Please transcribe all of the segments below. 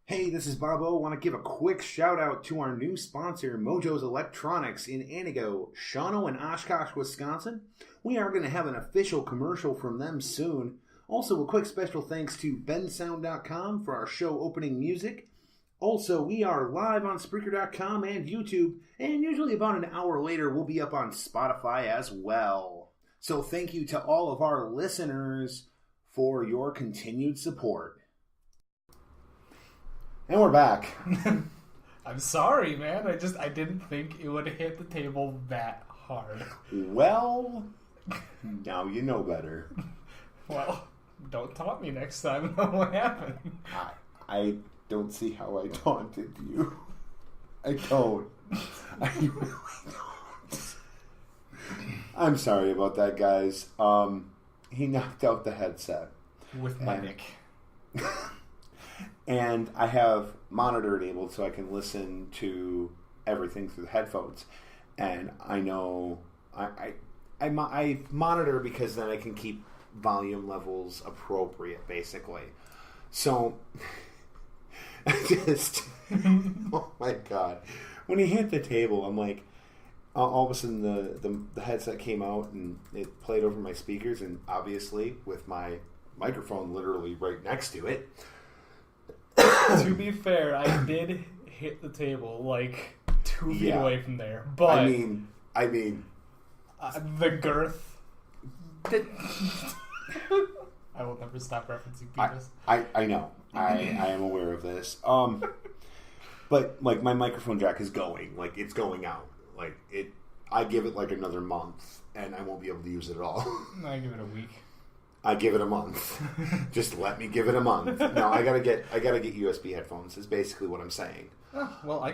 Hey, this is Bobo. Want to give a quick shout out to our new sponsor, Mojo's Electronics in Inigo, Shawano, and Oshkosh, Wisconsin. We are going to have an official commercial from them soon. Also, a quick special thanks to bensound.com for our show opening music. Also, we are live on Spreaker.com and YouTube, and usually about an hour later, we'll be up on Spotify as well. So thank you to all of our listeners for your continued support. And we're back. I'm sorry, man. I didn't think it would hit the table that hard. Well, now you know better. Well, don't taunt me next time about what happened. I don't see how I taunted you. I don't. I really don't. I'm sorry about that, guys. He knocked out the headset. With my dick. And I have monitor enabled so I can listen to everything through the headphones. And I know I monitor because then I can keep volume levels appropriate, basically. So, oh my God. When he hit the table, I'm like, all of a sudden the headset came out and it played over my speakers, and obviously with my microphone literally right next to it. To be fair, I did hit the table like 2 feet away from there, but I mean, the girth. I will never stop referencing penis. I know. I am aware of this. But like my microphone jack is going, like it's going out. Like it, I give it like another month, and I won't be able to use it at all. I give it a week. I give it a month. Just let me give it a month. No, I gotta get USB headphones. Is basically what I'm saying. Oh, well, I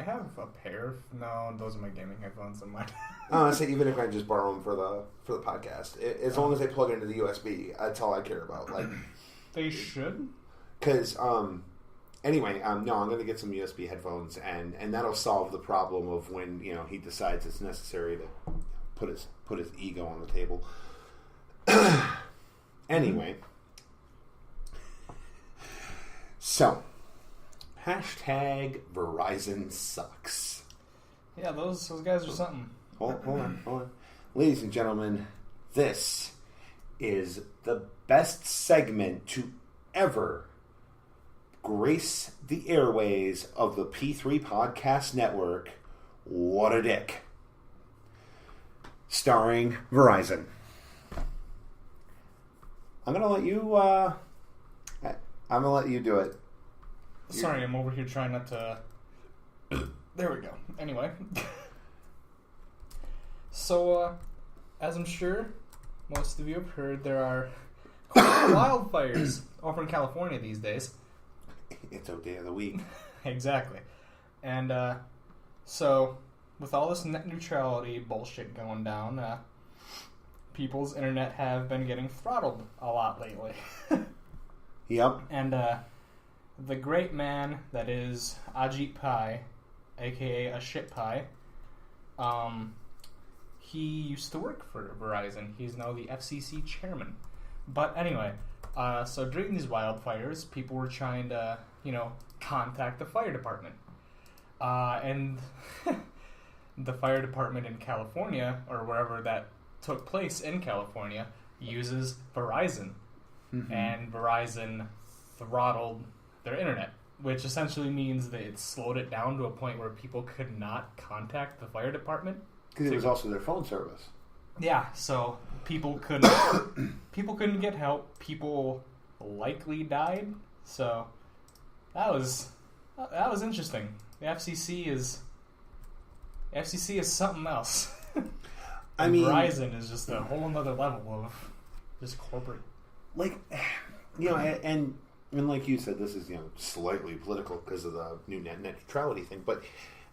have a pair. No, those are my gaming headphones. And mine. Honestly, even if I just borrow them for the podcast, as long as they plug into the USB, that's all I care about. Like they should. Because anyway, no, I'm gonna get some USB headphones, and that'll solve the problem of when he decides it's necessary to put his ego on the table. Anyway, so hashtag Verizon sucks. Yeah, those guys are something. Hold on. Ladies and gentlemen, this is the best segment to ever grace the airways of the P3 Podcast Network. What a dick. Starring Verizon. I'm gonna let you do it. Sorry, I'm over here trying not to. There we go. Anyway, so as I'm sure most of you have heard, there are wildfires over in California these days. It's a day of the week. Exactly, and so with all this net neutrality bullshit going down. People's internet have been getting throttled a lot lately. Yep. And the great man that is Ajit Pai, a.k.a. a shit pie, he used to work for Verizon. He's now the FCC chairman. But anyway, so during these wildfires, people were trying to, contact the fire department. And the fire department in California, or wherever that took place in California, uses Verizon. Mm-hmm. And Verizon throttled their internet, which essentially means that it slowed it down to a point where people could not contact the fire department. Because it was also their phone service. Yeah, so people couldn't get help. People likely died. So that was interesting. The FCC is something else. I mean, Verizon is just a whole nother level of just corporate. Like, and like you said, this is, slightly political because of the new net neutrality thing. But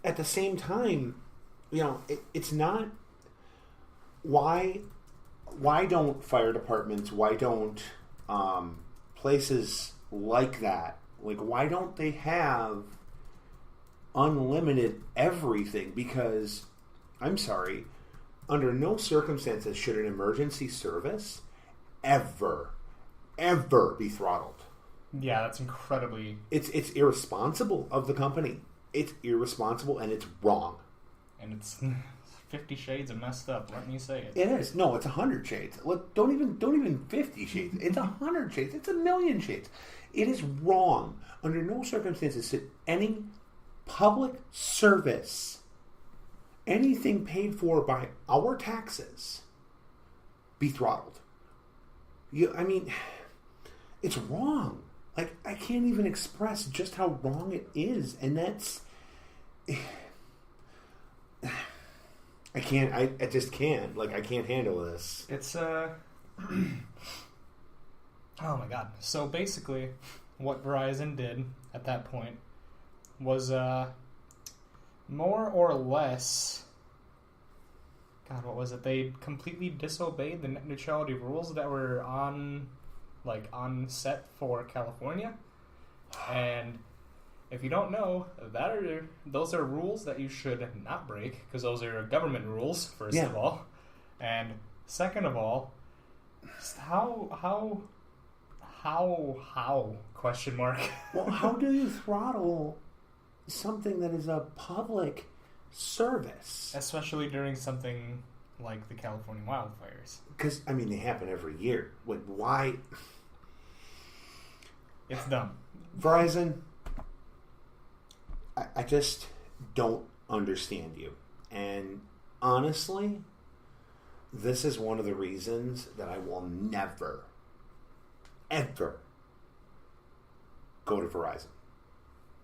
at the same time, it's not. Why don't fire departments, why don't places like that, like, why don't they have unlimited everything? Because, I'm sorry, under no circumstances should an emergency service ever be throttled. Yeah, that's incredibly... It's irresponsible of the company. It's irresponsible and it's wrong. And it's 50 shades of messed up, let me say it. It is. No, it's 100 shades. Look, don't even 50 shades. It's 100 shades. It's 1,000,000 shades. It is wrong. Under no circumstances should any public service, anything paid for by our taxes, be throttled. I mean, it's wrong. Like, I can't even express just how wrong it is. And that's... I can't. I just can't. Like, I can't handle this. It's, oh my god. So basically, what Verizon did at that point was, more or less... God, what was it? They completely disobeyed the net neutrality rules that were on set for California. And if you don't know, those are rules that you should not break, because those are government rules, first of all. And second of all, how question mark. Well, how do you throttle something that is a public service? Especially during something like the California wildfires. Because, I mean, they happen every year. Why? It's dumb. Verizon, I just don't understand you. And honestly, this is one of the reasons that I will never, ever go to Verizon.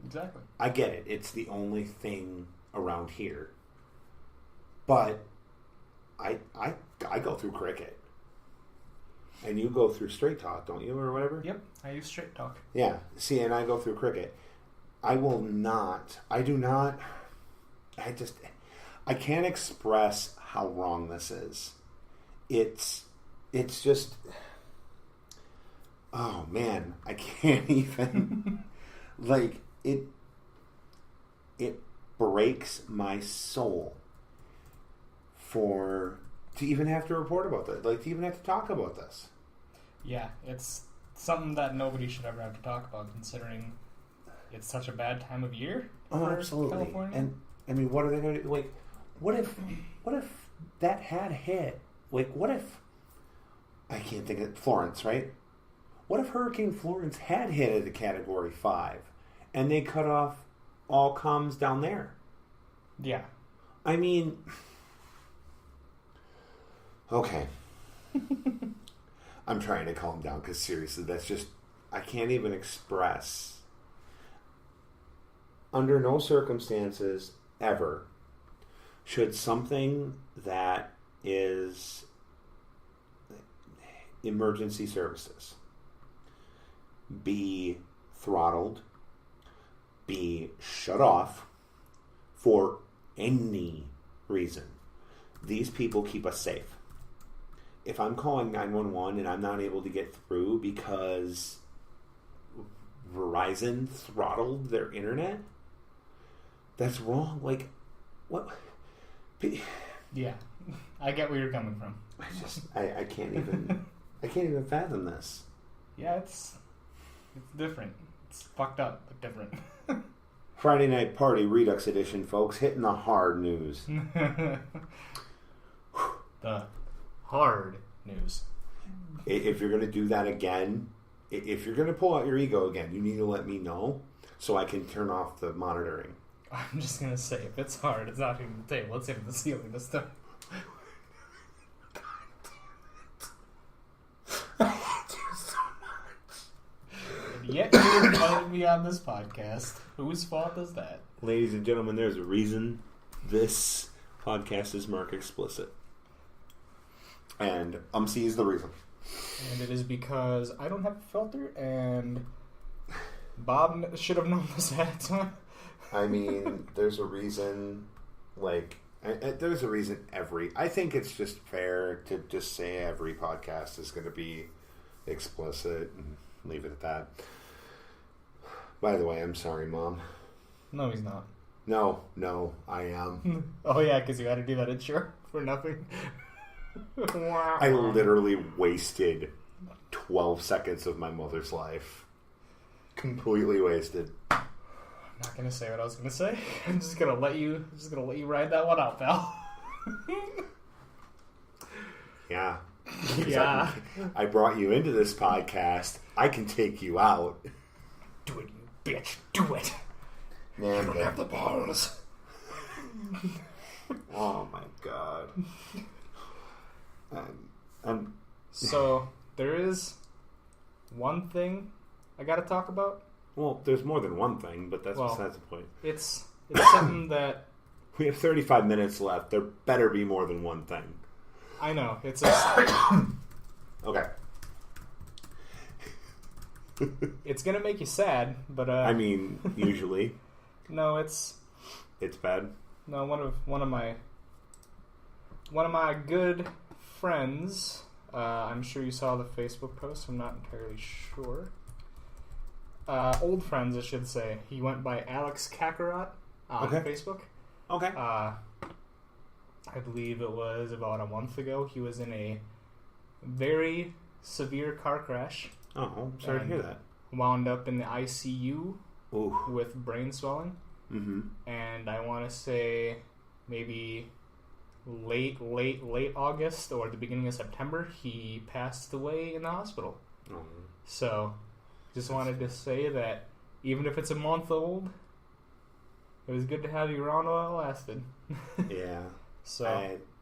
Exactly. I get it. It's the only thing around here. But I go through Cricket. And you go through Straight Talk, don't you, or whatever? Yep, I use Straight Talk. Yeah. See, and I go through Cricket. I can't express how wrong this is. It's just, oh man, I can't even, like, it breaks my soul to even have to report about this, like to even have to talk about this. Yeah, it's something that nobody should ever have to talk about, considering it's such a bad time of year for absolutely. California. And I mean, what are they going to do? Like, what if that had hit? Like, what if, I can't think of Florence, right? What if Hurricane Florence had hit at a Category 5 and they cut off all comms down there? Yeah. I mean, okay. I'm trying to calm down because seriously, that's just, I can't even express. Under no circumstances ever should something that is emergency services be throttled, be shut off for any reason. These people keep us safe. If I'm calling 911 and I'm not able to get through because Verizon throttled their internet, that's wrong. Like, what? Yeah, I get where you're coming from. I can't even fathom this. Yeah, it's different. It's fucked up, but different. Friday Night Party Redux edition, folks, hitting the hard news. The hard news. If you're going to do that again, if you're going to pull out your ego again, you need to let me know so I can turn off the monitoring. I'm just going to say, if it's hard, it's not hitting the table. It's hitting the ceiling this time. I hate you so much. And yet you invited me on this podcast. Whose fault is that? Ladies and gentlemen, there's a reason this podcast is marked explicit. And Umce is the reason. And it is because I don't have a filter, and Bob should have known this ahead of time. I mean, there's a reason, like, there's a reason I think it's just fair to just say every podcast is going to be explicit and leave it at that. By the way, I'm sorry, Mom. No, he's not. No, I am. Oh, yeah, because you had to do that intro for nothing. I literally wasted 12 seconds of my mother's life. Completely wasted. I'm not gonna say what I was gonna say. I'm just gonna let you ride that one out, pal. Yeah. Yeah. I brought you into this podcast. I can take you out. Do it, you bitch. Do it. Man, You don't have the balls. Oh my god. So, there is one thing I gotta talk about. Well, there's more than one thing, but that's besides the point. It's something that... We have 35 minutes left. There better be more than one thing. I know. It's Okay. It's gonna make you sad, but I mean, usually. No, it's bad. No, one of my good friends. I'm sure you saw the Facebook post. I'm not entirely sure. Old friends, I should say. He went by Alex Kakarot on Facebook. Okay. I believe it was about a month ago. He was in a very severe car crash. Oh, I'm sorry to hear that. Wound up in the ICU Ooh. with brain swelling. Mm-hmm. And I want to say maybe late August or the beginning of September, he passed away in the hospital. Oh. So, just wanted to say that even if it's a month old, it was good to have you around while it lasted. Yeah. So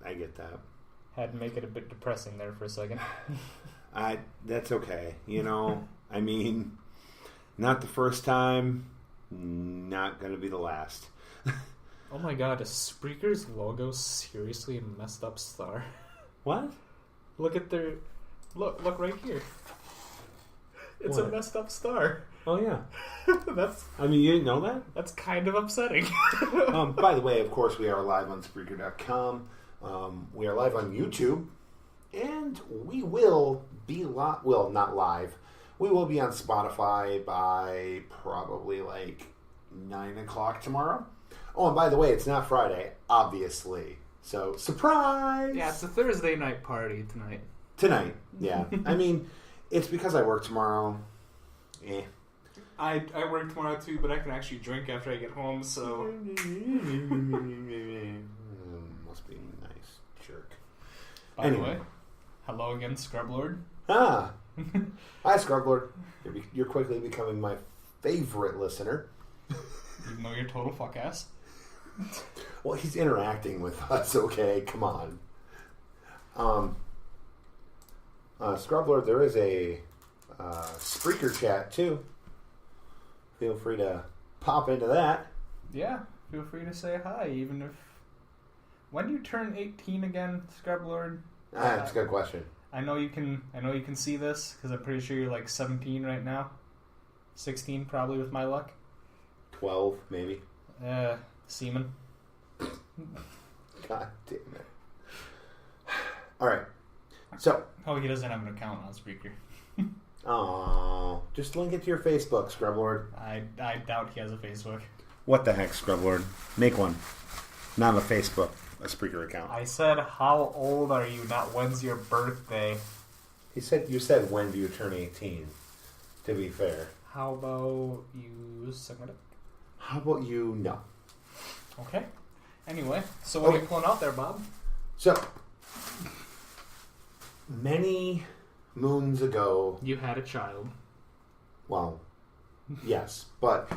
I get that. Had to make it a bit depressing there for a second. That's okay. You know, I mean, not the first time, not going to be the last. Oh my god, is Spreaker's logo seriously a messed up star? What? Look at their... Look right here. It's a messed up star. Oh, yeah. That's... I mean, you didn't know that? That's kind of upsetting. By the way, of course, we are live on Spreaker.com. We are live on YouTube. And we will be well, not live. We will be on Spotify by probably like 9 o'clock tomorrow. Oh, and by the way, it's not Friday, obviously. So, surprise! Yeah, it's a Thursday night party tonight. Tonight, yeah. I mean, it's because I work tomorrow. I work tomorrow too, but I can actually drink after I get home, so... Must be nice. Jerk. By the way, hello again, Scrublord. Ah! Hi, Scrublord. You're quickly becoming my favorite listener. Even though you're a total fuck ass. Well, he's interacting with us, okay? Come on. Scrublord, there is a Spreaker chat, too. Feel free to pop into that. Yeah, feel free to say hi, even if... When do you turn 18 again, Scrublord? That's a good question. I know you can see this, because I'm pretty sure you're like 17 right now. 16, probably, with my luck. 12, maybe. Seaman. God damn it. Alright. So. Oh, he doesn't have an account on Spreaker. Oh, just link it to your Facebook, Scrublord. I doubt he has a Facebook. What the heck, Scrublord? Make one. Not a Facebook, a Spreaker account. I said, how old are you, not when's your birthday? You said when do you turn 18, to be fair. How about you suck it up? How about you no? Okay. Anyway, so what are you pulling out there, Bob? So, many moons ago... You had a child. Well, yes, but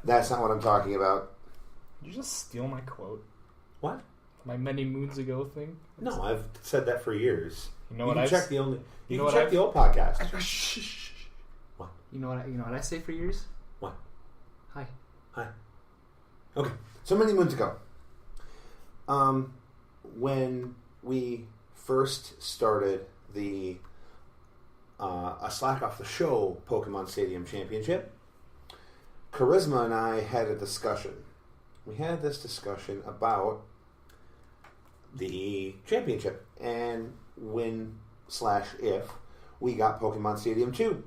that's not what I'm talking about. Did you just steal my quote? What? My many moons ago thing? No, I've said that for years. You know what I check the old podcast. Shh. What? You know what I say for years? What? Hi. Okay. So many moons ago, when we first started the a Slack Off the Show Pokemon Stadium Championship, Charisma and I had a discussion. We had this discussion about the championship and when/if we got Pokemon Stadium 2.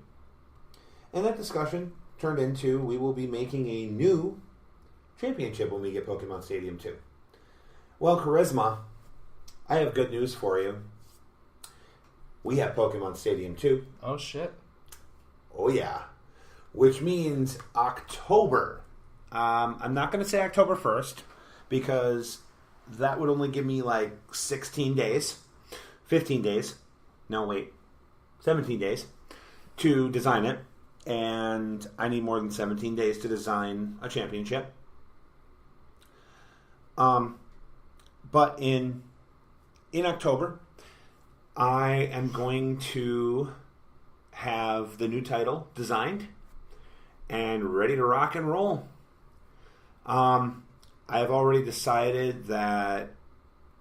And that discussion turned into we will be making a new championship when we get Pokemon Stadium 2. Well, Charisma, I have good news for you. We have Pokemon Stadium 2. Oh, shit. Oh, yeah. which means October. I'm not going to say October 1st because that would only give me like 16 days, 15 days. No, wait, 17 days to design it. And I need more than 17 days to design a championship. But in October, I am going to have the new title designed and ready to rock and roll. I have already decided that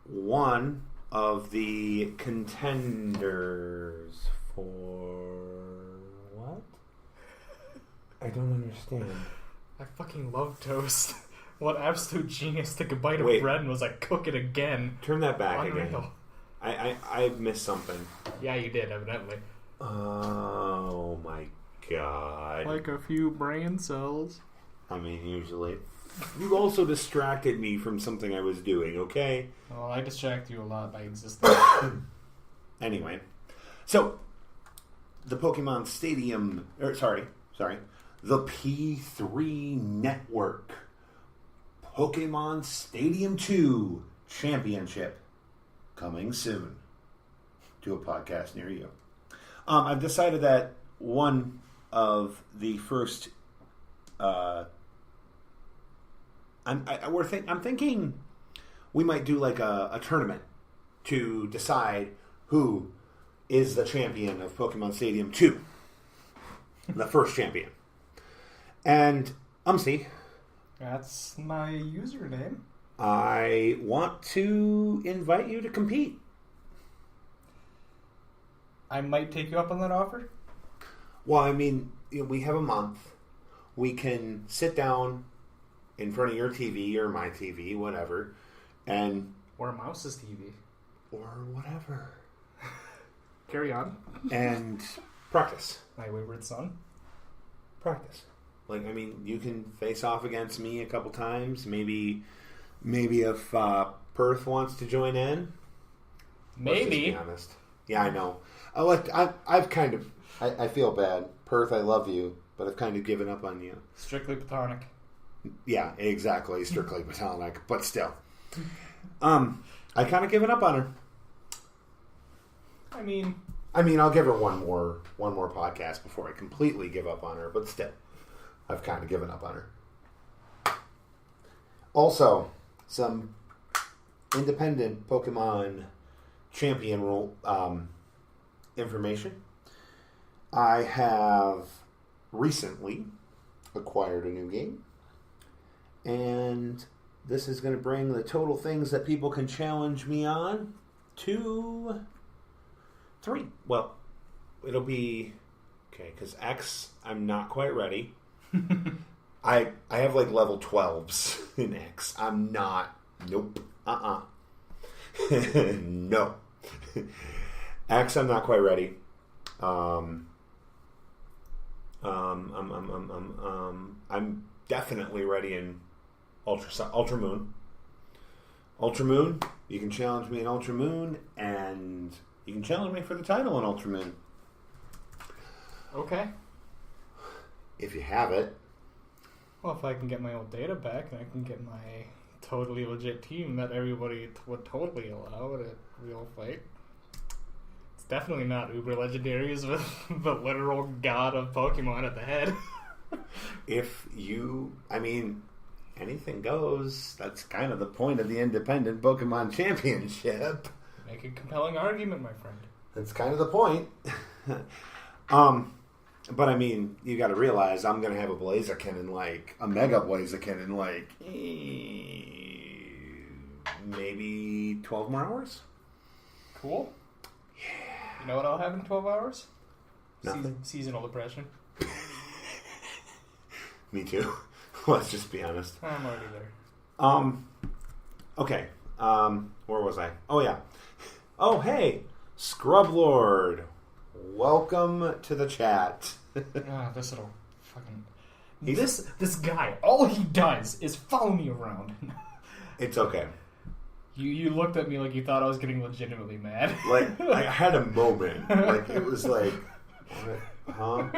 one of the contenders for what? I don't understand. I fucking love toast. What absolute genius took a bite of bread and was like, cook it again. Turn that back Unreal. again. I missed something. Yeah, you did, evidently. Oh my god. Like a few brain cells. I mean, usually. You also distracted me from something I was doing, okay? Well, I distract you a lot by existing. Anyway. So, the Pokemon Stadium... the P3 Network Pokemon Stadium 2 Championship coming soon to a podcast near you. I've decided that one of the first I'm thinking we might do like a tournament to decide who is the champion of Pokemon Stadium 2. The first champion. And Umce, that's my username. I want to invite you to compete. I might take you up on that offer. Well, I mean, we have a month. We can sit down in front of your TV or my TV, whatever, and... Or a mouse's TV. Or whatever. Carry on. And practice. My wayward son. Practice. Like, I mean, you can face off against me a couple times. Maybe if Perth wants to join in. Maybe. Let's just be honest. Yeah, I know. I feel bad. Perth, I love you, but I've kind of given up on you. Strictly platonic. Yeah, exactly. Strictly platonic, but still. I kind of given up on her. I mean, I'll give her one more podcast before I completely give up on her, but still, I've kind of given up on her. Also, some independent Pokemon champion rule information. I have recently acquired a new game, and this is going to bring the total things that people can challenge me on to 3. Well, it'll be... Okay, because X, I'm not quite ready. I have like level 12s in X. I'm not... Nope. No. X, I'm not quite ready. I'm definitely ready in Ultra Moon. Ultra Moon, you can challenge me in Ultra Moon, and you can challenge me for the title in Ultra Moon. Okay. If you have it. Well, if I can get my old data back, and I can get my totally legit team that everybody would totally allow at a real fight. It's definitely not Uber Legendaries with the literal god of Pokemon at the head. Anything goes. That's kind of the point of the Independent Pokemon Championship. Make a compelling argument, my friend. That's kind of the point. But I mean, you got to realize I'm going to have a Blaziken in like a Mega Blaziken in like maybe 12 more hours. Cool. Yeah. You know what I'll have in 12 hours? Nothing. Seasonal depression. Me too. Let's just be honest. I'm already there. Okay. Where was I? Oh yeah. Oh hey, Scrub Lord. Welcome to the chat. This little fucking... This guy, all he does is follow me around. It's okay. You looked at me like you thought I was getting legitimately mad. Like, I had a moment. Like, it was like, what? Huh?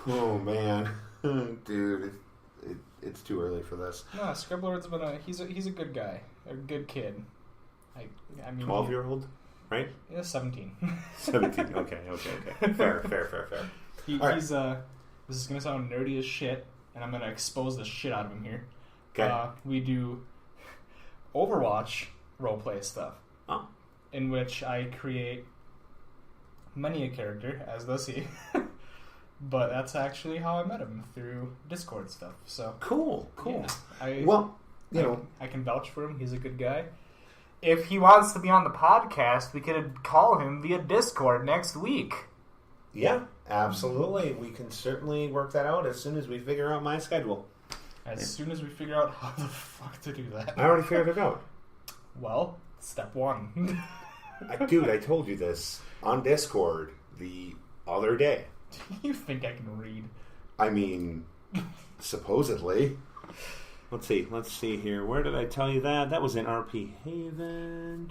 Oh, man. Dude, it's too early for this. No, Scribbler's been he's a good guy, a good kid. I mean, 12-year-old, right? Yeah, 17. 17. Okay. Fair. He's this is gonna sound nerdy as shit, and I'm gonna expose the shit out of him here. Okay. We do Overwatch roleplay stuff. Oh. In which I create many a character, as does he. But that's actually how I met him, through Discord stuff. So Cool. Yeah, I can vouch for him. He's a good guy. If he wants to be on the podcast, we could call him via Discord next week. Yeah, absolutely. We can certainly work that out as soon as we figure out my schedule. As soon as we figure out how the fuck to do that. I already figured it out. Well, step one. Dude, I told you this on Discord the other day. You think I can read? I mean, supposedly. Let's see here. Where did I tell you that? That was in RP Haven.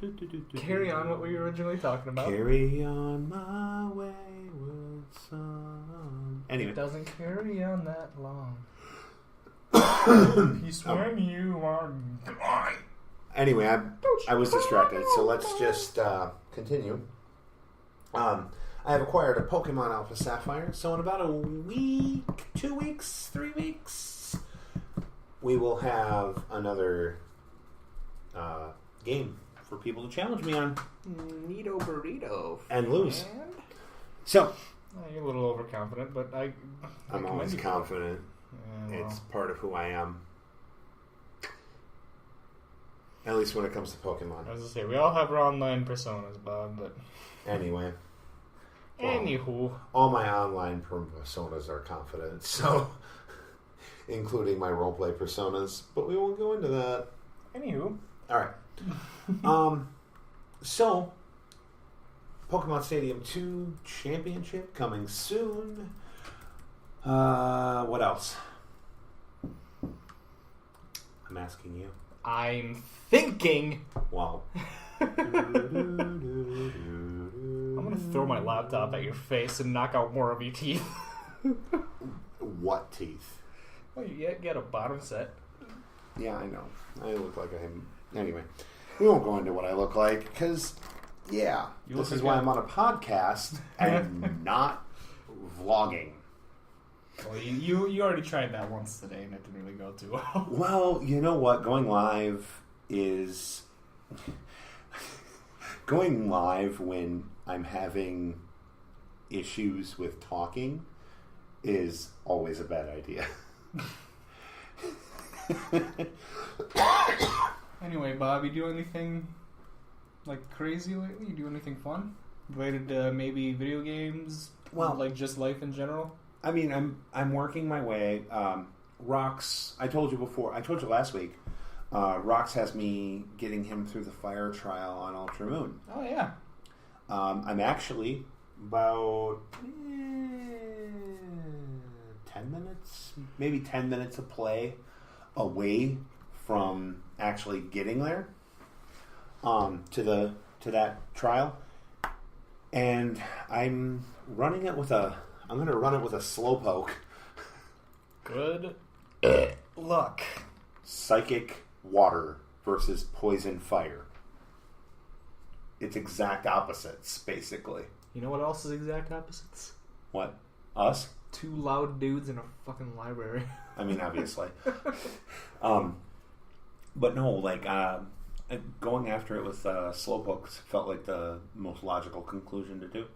Carry on what we were originally talking about. Carry on my wayward son. Anyway. It doesn't carry on that long. Peace when you are gone. Anyway, I was distracted, so let's just continue. I have acquired a Pokemon Alpha Sapphire, so in about a week, 2 weeks, 3 weeks, we will have another game for people to challenge me on. Neato burrito. And lose. So. You're a little overconfident, but I'm always confident. Yeah, well. It's part of who I am. At least when it comes to Pokemon. I was going to say, we all have our online personas, Bob, but... Anyway. Anywho. All my online personas are confident, so... including my roleplay personas. But we won't go into that. Anywho. Alright. So... Pokemon Stadium 2 Championship coming soon. What else? I'm asking you. I'm thinking. Wow. I'm gonna throw my laptop at your face and knock out more of your teeth. What teeth? Well, you get a bottom set. Yeah, I know. I look like I am. Anyway, we won't go into what I look like because, yeah, this is why I'm on a podcast and not vlogging. Well, you already tried that once today and it didn't really go too well. Well, you know what? Going live is... going live when I'm having issues with talking is always a bad idea. Anyway, Bob, you do anything like crazy lately? You do anything fun? Related to maybe video games? Well, like just life in general? I mean, I'm working my way. Rox, I told you last week, Rox has me getting him through the fire trial on Ultra Moon. Oh, yeah. I'm actually about 10 minutes, maybe 10 minutes of play away from actually getting there to that trial. And I'm going to run it with a slowpoke. Good luck. Psychic water versus poison fire. It's exact opposites, basically. You know what else is exact opposites? What? Us? Two loud dudes in a fucking library. I mean, obviously. But no, like, going after it with slowpokes felt like the most logical conclusion to do.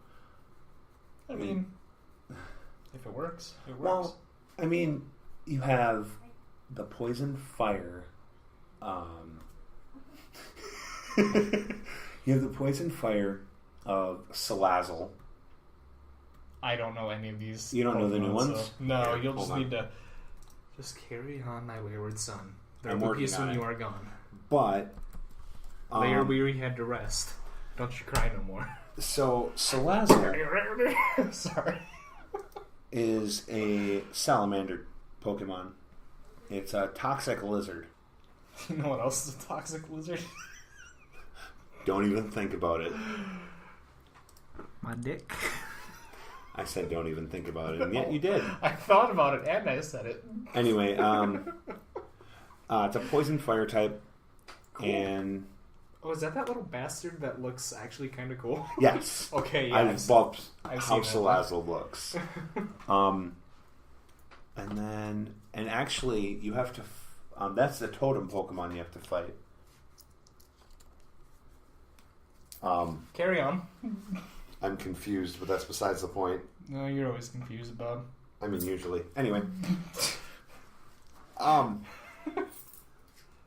I mean, if it works, it works. Well, I mean, you have the poison fire. You have the poison fire of Salazzle. I don't know any of these. You don't know the new ones? So, no, Here, you'll just need to just carry on, my wayward son. There will be peace when you are gone. But later we had to rest. Don't you cry no more. So Salazzle sorry, is a salamander Pokemon. It's a toxic lizard. You know what else is a toxic lizard? Don't even think about it. My dick. I said don't even think about it, and yet you did. I thought about it and I said it. Anyway, it's a poison fire type, Cool. And Oh, is that little bastard that looks actually kind of cool? yes, Okay, yeah. I love I've how seen that. Salazzle looks. And actually, you have to. That's the totem Pokemon you have to fight. Carry on. I'm confused, but that's besides the point. No, you're always confused, Bob. I mean, usually. Anyway.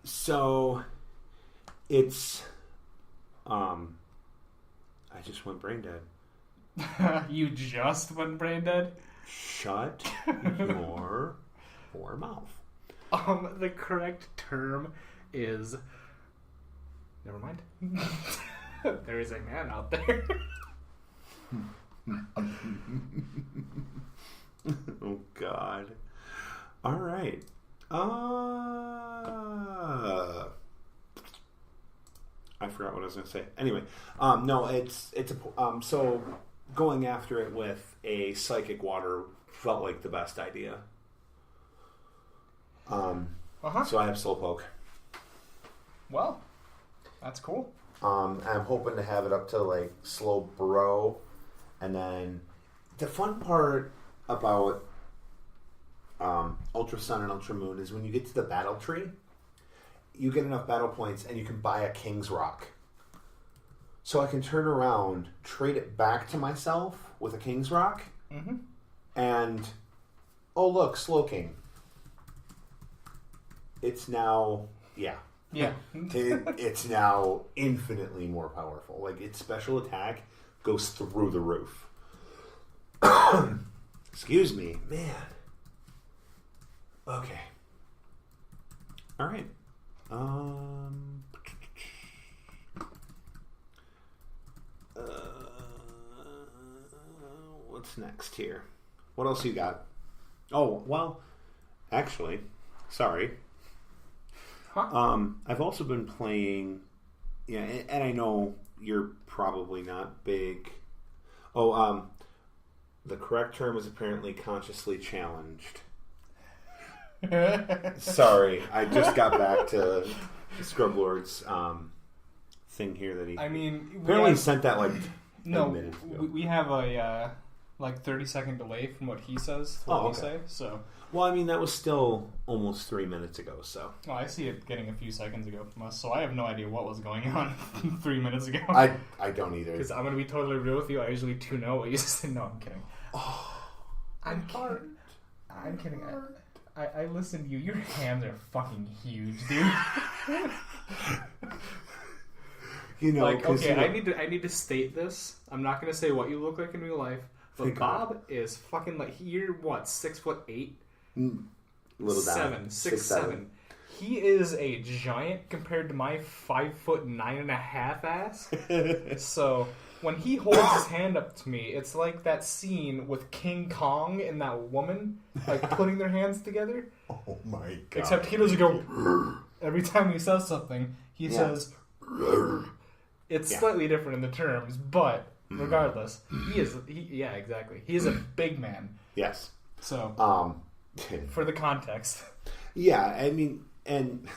So, it's, I just went brain dead. You just went brain dead? Shut your poor mouth. The correct term is... Never mind. There is a man out there. Oh, God. All right. I forgot what I was going to say. Anyway, no, it's so going after it with a psychic water felt like the best idea. So I have Slowpoke. Well, that's cool. I'm hoping to have it up to like Slow Burrow, and then the fun part about Ultra Sun and Ultra Moon is when you get to the battle tree, you get enough battle points and you can buy a King's Rock. So I can turn around, trade it back to myself with a King's Rock, and oh look, Slowking. It's now, yeah. It's now infinitely more powerful. Like, its special attack goes through the roof. Excuse me, man. Okay. All right. What's next here? What else you got? Oh, well, actually, sorry. I've also been playing, and I know you're probably not big. Oh, the correct term is apparently consciously challenged. Sorry, I just got back to Scrublord's thing here that he. I mean, apparently sent that like 10 minutes ago. We have a 30-second delay from what he says to what we say. So. Well, I mean, that was still almost 3 minutes ago, so. Oh, I see it getting a few seconds ago from us, so I have no idea what was going on 3 minutes ago. I don't either. Because I'm going to be totally real with you, I usually tune out what you say. No, I'm kidding. I'm kidding. I listen to you. Your hands are fucking huge, dude. You know, like, okay, I need to state this. I'm not going to say what you look like in real life, but Bob is fucking like, you're what, 6'8"? Little down. 6'7". He is a giant compared to my 5'9.5" ass. So when he holds his hand up to me, it's like that scene with King Kong and that woman, like putting their hands together. Oh my god! Except he doesn't go every time he says something. He says. It's slightly different in the terms, but regardless, he is a big man. Yes. So, for the context. Yeah, I mean, and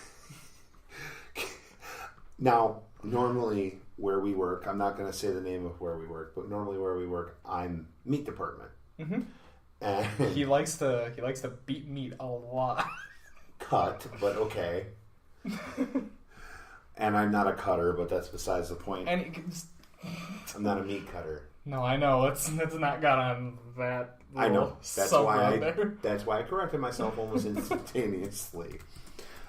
now, normally where we work, I'm not going to say the name of where we work, but normally where we work, I'm meat department. Mm-hmm. And he likes to beat meat a lot. Cut, but okay. And I'm not a cutter, but that's besides the point. And I'm not a meat cutter. No, I know. It's not got on that. I know. That's why I corrected myself almost instantaneously.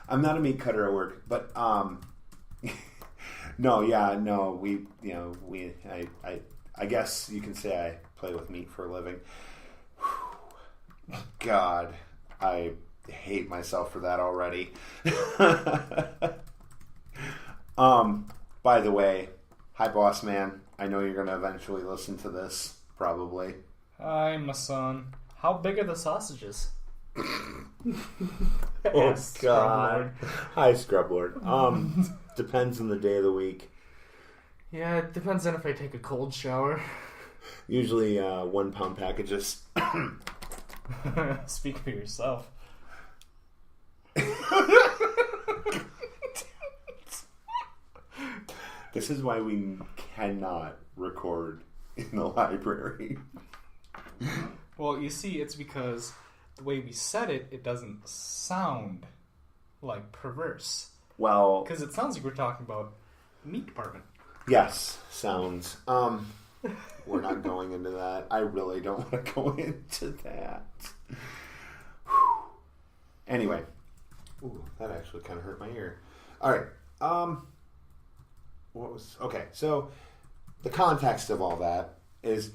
I'm not a meat cutter at work, but I guess you can say I play with meat for a living. God, I hate myself for that already. By the way, hi boss man. I know you're going to eventually listen to this, probably. Hi, my son. How big are the sausages? Oh, God. Hi, Scrublord. Depends on the day of the week. Yeah, it depends on if I take a cold shower. Usually 1 pound packages. Speak for yourself. This is why we cannot record in the library. Well, you see, it's because the way we said it, it doesn't sound like perverse. Well, Because it sounds like we're talking about meat department. yes, sounds. We're not going into that. I really don't want to go into that. Anyway. Ooh, that actually kind of hurt my ear. All right. Okay, so the context of all that is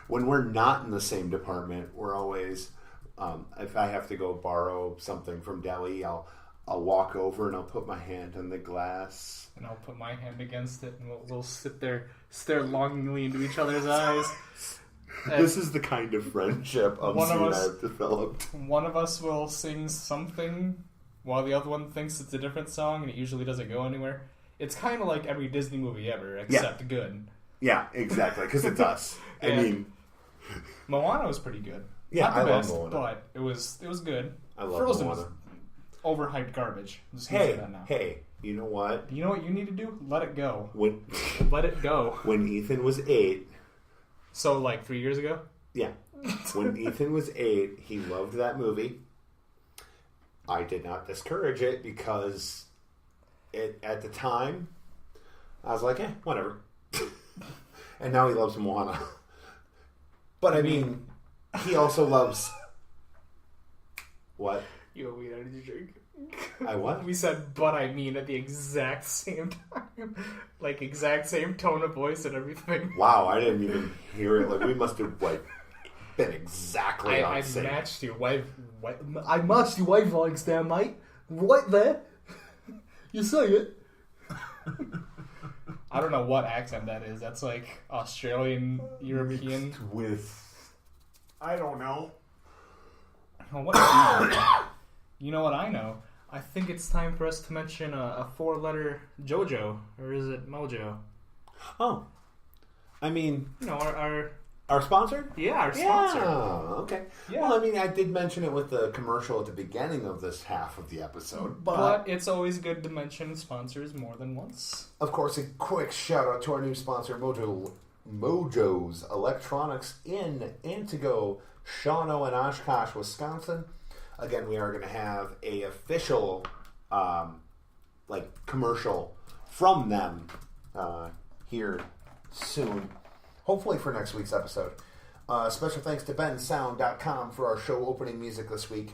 when we're not in the same department, we're always, if I have to go borrow something from deli, I'll walk over and I'll put my hand on the glass. And I'll put my hand against it and we'll sit there, stare longingly into each other's eyes. This is the kind of friendship I've developed. One of us will sing something while the other one thinks it's a different song, and it usually doesn't go anywhere. It's kind of like every Disney movie ever, except good. Yeah, exactly, because it's us. I mean... Moana was pretty good. Yeah, Not the best, love Moana. But it was good. I love Frozen Moana. Was overhyped garbage. I'm just gonna say that now. Hey, you know what? You know what you need to do? Let it go. When Let it go. When Ethan was 8... So, like 3 years ago? Yeah. When Ethan was 8, he loved that movie. I did not discourage it because at the time, I was like, whatever. And now he loves Moana. But I mean, he also loves... What? You owe me that energy drink. I what? We said, but I mean at the exact same time. Like, exact same tone of voice and everything. Wow, I didn't even hear it. Like, we must have, been exactly on I sync. matched your I matched your wavelengths there, mate. Right there. You see it. I don't know what accent that is. That's like Australian, European. Mixed with... I don't know. Well, what do you know? You know what I know? I think it's time for us to mention a 4-letter JoJo. Or is it Mojo? Oh. I mean... You know, Our sponsor? Yeah, our sponsor. Yeah, okay. Yeah. Well, I mean, I did mention it with the commercial at the beginning of this half of the episode, but it's always good to mention sponsors more than once. Of course, a quick shout out to our new sponsor, Mojo's Electronics in Antigo, Shawano, and Oshkosh, Wisconsin. Again, we are going to have a official, commercial from them here soon. Hopefully for next week's episode. Special thanks to bensound.com for our show opening music this week.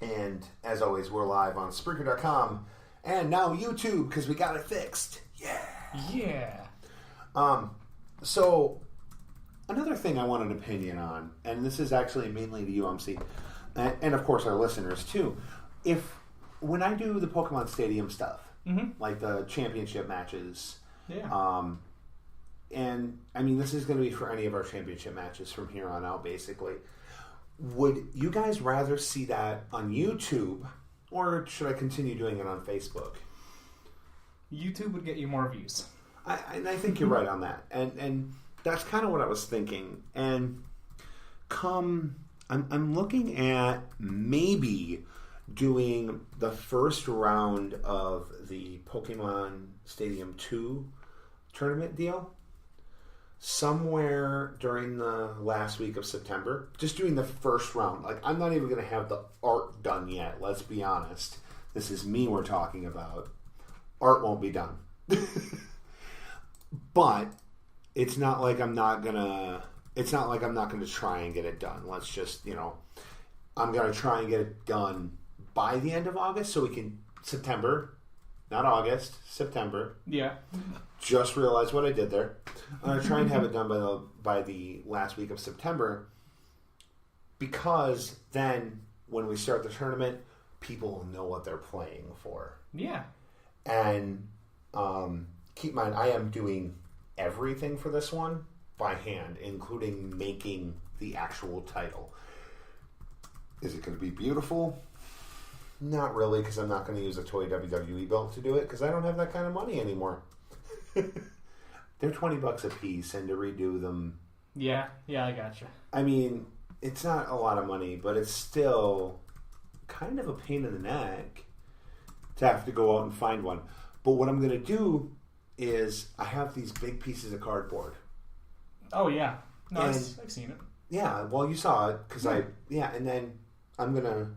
And as always, we're live on Spreaker.com and now YouTube because we got it fixed. Yeah. So another thing I want an opinion on, and this is actually mainly to you, Umce, and of course our listeners too. When I do the Pokemon Stadium stuff, like the championship matches, and I mean, this is going to be for any of our championship matches from here on out, basically. Would you guys rather see that on YouTube, or should I continue doing it on Facebook? YouTube would get you more views. I think you're right on that. And that's kind of what I was thinking. And I'm looking at maybe doing the first round of the Pokemon Stadium 2 tournament deal somewhere during the last week of September. Just doing the first round. Like, I'm not even going to have the art done yet, let's be honest. This is me we're talking about. Art won't be done. But it's not like I'm not going to try and get it done. Let's just, I'm going to try and get it done by the end of August so we can September, not August, September. Yeah. Just realized what I did there. I'm going to try and have it done by the last week of September, because then when we start the tournament, people will know what they're playing for. Yeah. And keep in mind, I am doing everything for this one by hand, including making the actual title. Is it going to be beautiful? Not really, because I'm not going to use a toy WWE belt to do it, because I don't have that kind of money anymore. They're $20 a piece, and to redo them... Yeah, I gotcha. I mean, it's not a lot of money, but it's still kind of a pain in the neck to have to go out and find one. But what I'm going to do is I have these big pieces of cardboard. Oh, yeah. No, I've seen it. Yeah, well, you saw it, because and then I'm going to...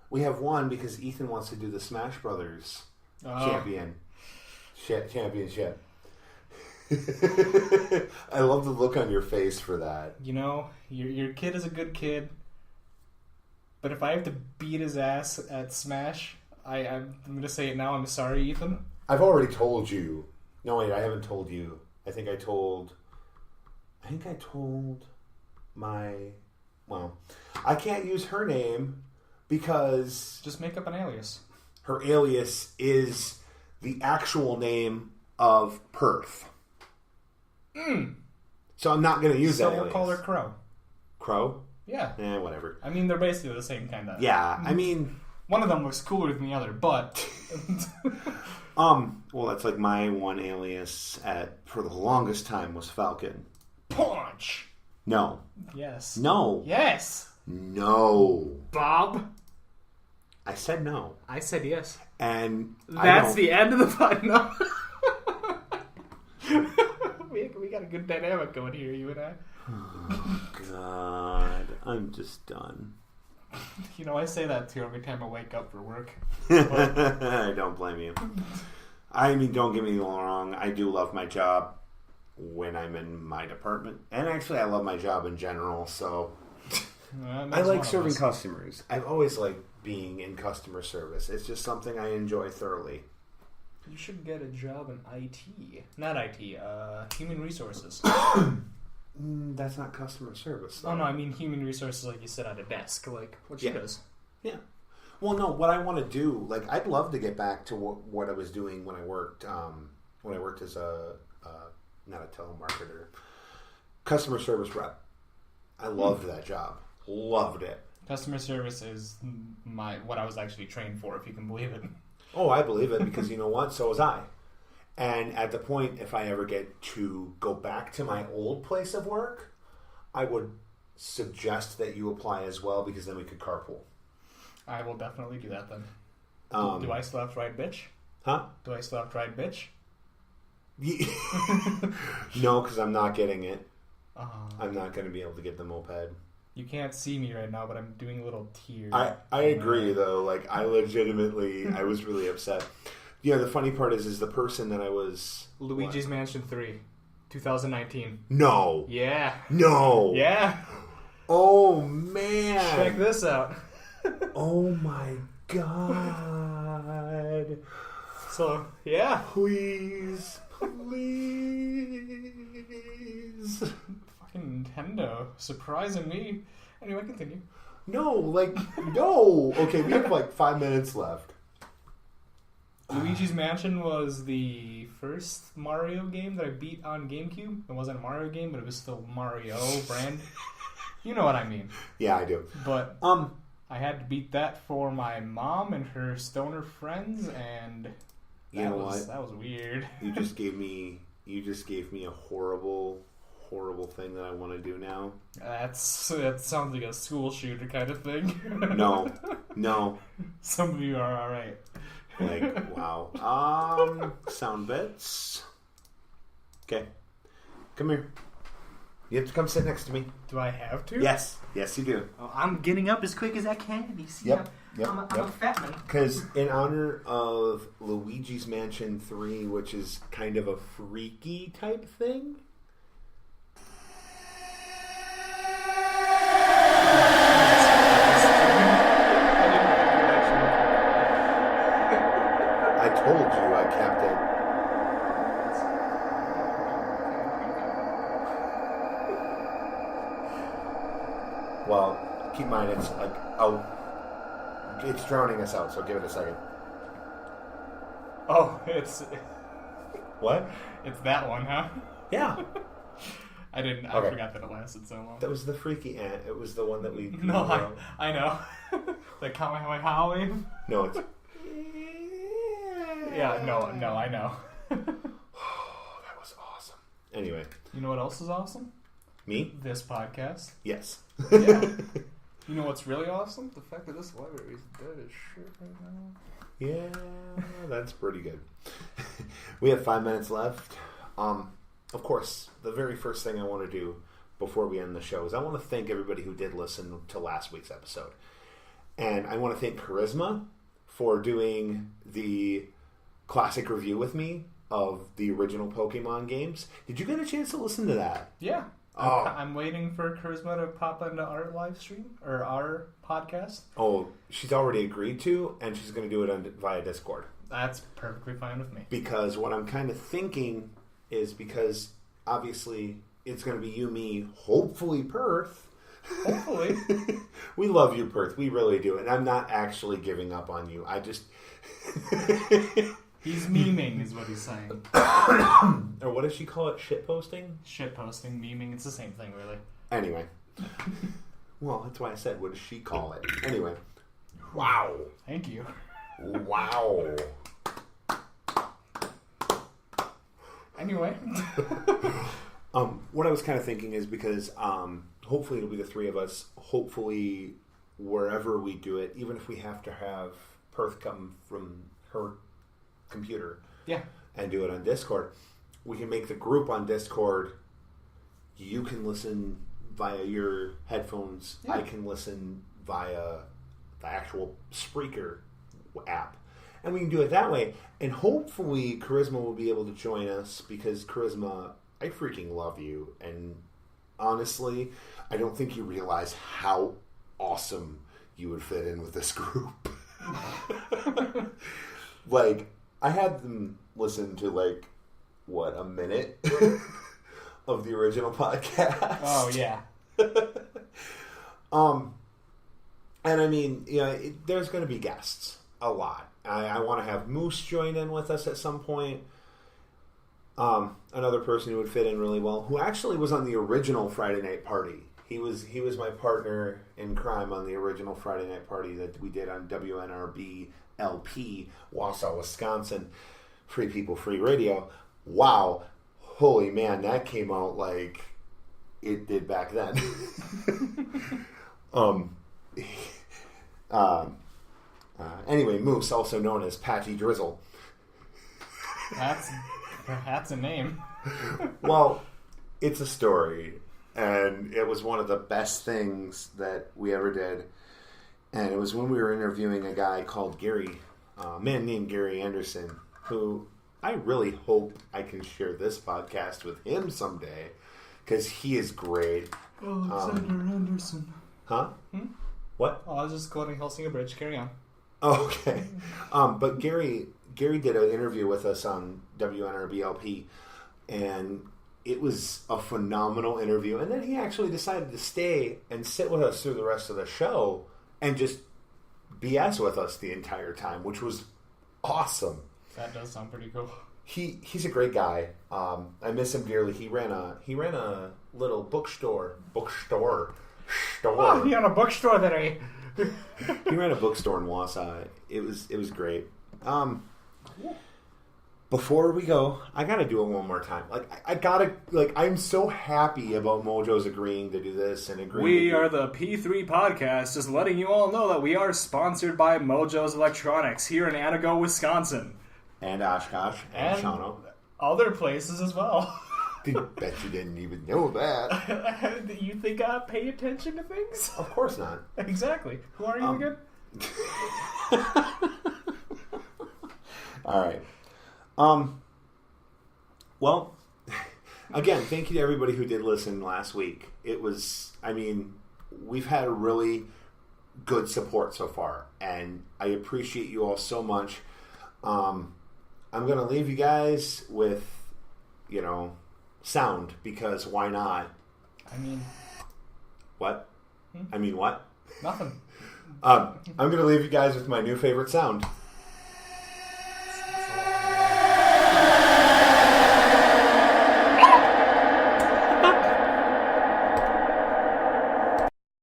We have one because Ethan wants to do the Smash Brothers championship. I love the look on your face for that. You know, your kid is a good kid, but if I have to beat his ass at Smash, I'm going to say it now. I'm sorry, Ethan. I've already told you. No, wait, I haven't told you. I think I told my... Well, I can't use her name because... Just make up an alias. Her alias is the actual name of Perth. So I'm not going to use that alias. So we'll call her Crow. Crow? Yeah. Whatever. I mean, they're basically the same kind of... Yeah, I mean... One of them looks cooler than the other, but... Well, that's like my one alias for the longest time was Falcon. Punch! No. Yes. No. Yes. No. Bob? I said no. I said yes. And that's the end of the fight. No. we got a good dynamic going here, you and I. Oh, God. I'm just done. You know, I say that too every time I wake up for work. I don't blame you. I mean, don't get me wrong. I do love my job when I'm in my department. And actually, I love my job in general, so... I like serving customers. I've always liked being in customer service. It's just something I enjoy thoroughly. You should get a job in IT. Not IT, human resources. That's not customer service, though. Oh, no, I mean human resources like you sit at a desk, like what she does. Yeah. Well, no, what I want to do, like, I'd love to get back to what I was doing when I worked as not a telemarketer, customer service rep. I loved that job. Loved it. Customer service is what I was actually trained for, if you can believe it. Oh, I believe it, because you know what? So was I. And at the point, if I ever get to go back to my old place of work, I would suggest that you apply as well, because then we could carpool. I will definitely do that then. Do I still have to ride bitch? Huh? Do I still have to ride bitch? No, because I'm not getting it. Uh-huh. I'm not going to be able to get the moped. You can't see me right now, but I'm doing a little tear. I agree, though. Like, I was really upset. Yeah, the funny part is the person that I was... Luigi's Mansion 3, 2019. No. Yeah. No. Yeah. Oh, man. Check this out. Oh, my God. So, yeah. Please. Fucking Nintendo. Surprising me. Anyway, continue. No. Okay, we have like 5 minutes left. Luigi's Mansion was the first Mario game that I beat on GameCube. It wasn't a Mario game, but it was still Mario brand. You know what I mean. Yeah, I do. But I had to beat that for my mom and her stoner friends, and that was weird. You just gave me a horrible thing that I want to do now. That sounds like a school shooter kind of thing. No. Some of you are all right. Like, wow. Sound bits. Okay. Come here. You have to come sit next to me. Do I have to? Yes, you do. Oh, I'm getting up as quick as I can. You see, Yep. I'm a fat man. Because in honor of Luigi's Mansion 3, which is kind of a freaky type thing. I told you I kept it. Well, keep in mind it's like, it's drowning us out, so give it a second. Oh, it's... What? It's that one, huh? Yeah. I forgot that it lasted so long. That was the freaky ant. It was the one that we... No, I know. Like, Kamehameha. No, it's... Yeah, no, I know. That was awesome. Anyway. You know what else is awesome? Me? This podcast. Yes. Yeah. You know what's really awesome? The fact that this library is dead as shit right now. Yeah, that's pretty good. We have 5 minutes left. Of course, the very first thing I want to do before we end the show is I want to thank everybody who did listen to last week's episode. And I want to thank Charisma for doing the classic review with me of the original Pokemon games. Did you get a chance to listen to that? Yeah. Oh. I'm waiting for Charisma to pop into our live stream or our podcast. Oh, she's already agreed to, and she's going to do it via Discord. That's perfectly fine with me. Because what I'm kind of thinking is because obviously it's going to be you, me, hopefully Perth. Hopefully. We love you, Perth. We really do. And I'm not actually giving up on you. I just... He's memeing is what he's saying. Or what does she call it? Shitposting? Shitposting, memeing, it's the same thing, really. Anyway. Well, that's why I said, what does she call it? Anyway. Wow. Thank you. Wow. Anyway. What I was kind of thinking is because hopefully it'll be the three of us. Hopefully wherever we do it, even if we have to have Perth come from her computer and do it on Discord, we can make the group on Discord. You can listen via your headphones. I can listen via the actual Spreaker app. And we can do it that way. And hopefully Charisma will be able to join us because Charisma, I freaking love you. And honestly, I don't think you realize how awesome you would fit in with this group. Like, I had them listen to, like, what, a minute of the original podcast? Oh, yeah. And I mean, there's going to be guests. A lot. I want to have Moose join in with us at some point. Another person who would fit in really well, who actually was on the original Friday Night Party. He was my partner in crime on the original Friday Night Party that we did on WNRB LP, Wausau, Wisconsin. Free People, Free Radio. Wow. Holy man, that came out like it did back then. Anyway, Moose, also known as Patchy Drizzle. That's a name. Well, it's a story, and it was one of the best things that we ever did. And it was when we were interviewing a guy called Gary, a man named Gary Anderson, who I really hope I can share this podcast with him someday, because he is great. Alexander Anderson. Huh? What? Oh, I was just quoting Helsinger Bridge. Carry on. Oh, okay. But Gary did an interview with us on WNRBLP, and it was a phenomenal interview. And then he actually decided to stay and sit with us through the rest of the show and just BS with us the entire time, which was awesome. That does sound pretty cool. He's a great guy. I miss him dearly. He ran a little bookstore. Oh, he had a bookstore that I... He ran a bookstore in Wausau. It was great. Before we go, I gotta do it one more time. I'm so happy about Mojo's agreeing to do this and agreeing. We are the P3 Podcast, just letting you all know that we are sponsored by Mojo's Electronics here in Anago, Wisconsin, and Oshkosh and Shawano, other places as well. Bet you didn't even know that. You think I pay attention to things? Of course not. Exactly. Who are you again? All right. Well, again, thank you to everybody who did listen last week. It was, we've had a really good support so far, and I appreciate you all so much. I'm going to leave you guys with, sound, because why not? What? What? Nothing. I'm going to leave you guys with my new favorite sound.